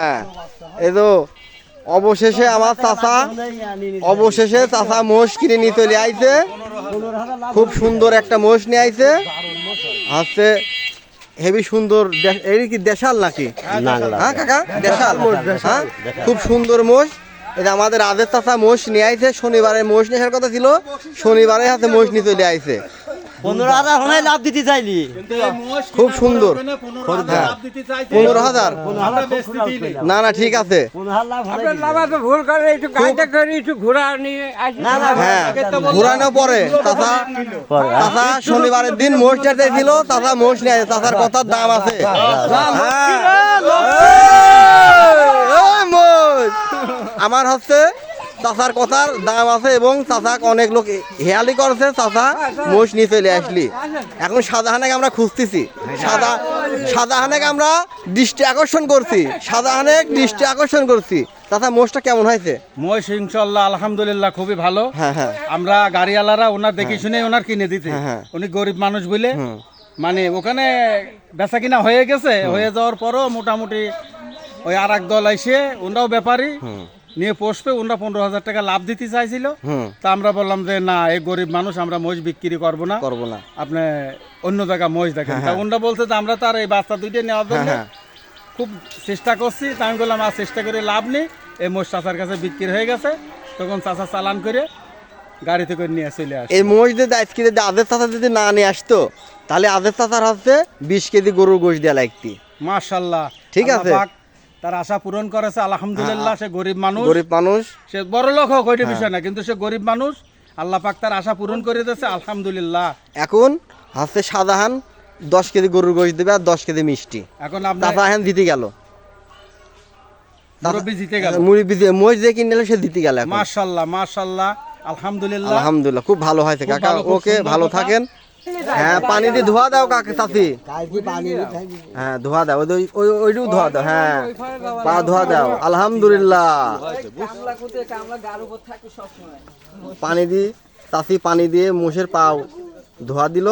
হ্যাঁ এই তো অবশেষে আমার চাচা মোষ কিনে নিয়ে চলে আইছে। খুব সুন্দর একটা মোষ নিয়ে আইছে, হচ্ছে হেভি সুন্দর। এই কি দেশাল নাকি? হ্যাঁ কাকা, দেশাল। হ্যাঁ খুব সুন্দর মোষ। এটা আমাদের রাজের চাচা মোষ নিয়ে আইছে। শনিবারে মোষ নিয়ে আসার কথা ছিল, শনিবারে হাতে মোষ নিয়ে চলে আইছে। 15,000 লাভ দিতে চাইলি, খুব সুন্দর। 15,000? না না ঠিক আছে। ভুল করে একটু কায়দা করে একটু ঘোরা নিয়ে হ্যাঁ ঘুরানো পরে চাচা শনিবারের দিন মোষ চাইতে ছিল, চাচা মোষ নিয়ে আসে। চাচার কথার দাম আছে। আমার হচ্ছে চাচার কথার দাম আছে এবং চাচা অনেক লোক হেয়ালি করছে। চাচা মোষ নিয়ে চলে আসলি। এখন শাহজাহানকে আমরা খুঁজতেছি। শাহজাহানকে আমরা দৃষ্টি আকর্ষণ করছি। চাচা মোষটা কেমন হয়েছে? মোষ ইনশাআল্লাহ আলহামদুলিল্লাহ খুবই ভালো। হ্যাঁ হ্যাঁ আমরা গাড়িওয়ালারা ওনার দেখে শুনে ওনার কিনে দিতে। হ্যাঁ। উনি গরিব মানুষ বলে মানে ওখানে বেচা কিনা হয়ে গেছে। হয়ে যাওয়ার পরও মোটামুটি ওই আর এক দল এসে ওনারাও ব্যাপারী নিয়ে পোষবে। ওনারা 15,000 টাকা লাভ দিতে চাইছিল। তা আমরা বললাম যে না, এই গরিব মানুষ, আমরা মোষ বিক্রি করবো না। আপনি অন্য জায়গায় মোষ দেখেন। তা ওনারা বলছে যে আমরা তার এই বাচ্চা দুইটা নেওয়ার জন্য খুব চেষ্টা করছি। তা আমি বললাম আর চেষ্টা করে লাভ নেই, এই মোষ চাচার কাছে বিক্রি হয়ে গেছে। তখন চাচা চালান করে গাড়িতে করে নিয়ে চলে আসে। এই মোষ যদি আজকে যদি আজের চাচা যদি না নিয়ে আসতো, তাহলে আজের চাচার হচ্ছে 20 কেজি গরুর গোশ দেওয়া লাগতি। মাশাআল্লাহ, ঠিক আছে। তার আশা পূরণ করেছে আলহামদুলিল্লাহ। সে গরিব মানুষ, সে বড় লোক হোক ওইটা বিষয় না, কিন্তু সে গরিব মানুষ। আল্লাহ পাক তার আশা পূরণ করে দিয়েছে আলহামদুলিল্লাহ। এখন হচ্ছে শাহজাহান 10 কেজি গরুর গোশ দেবে আর 10 কেজি মিষ্টি। এখন চাচা এখন দিতে গেল, মুরব্বি জিতে গেল। মোষ যে কিনে সে দিতে গেল। মাশাআল্লাহ মাশাআল্লাহ আলহামদুলিল্লাহ আলহামদুলিল্লাহ, খুব ভালো হয়েছে কাকা। ওকে ভালো থাকেন। হ্যাঁ পানি দিয়ে ধোয়া দাও কাকা, চাচি। হ্যাঁ ধোয়া দাও, ওইটু ধোয়া দাও। হ্যাঁ পা ধোয়া দাও। আলহামদুলিল্লাহ পানি দিয়ে চাচি পানি দিয়ে মোষের পা ধোয়া দিল।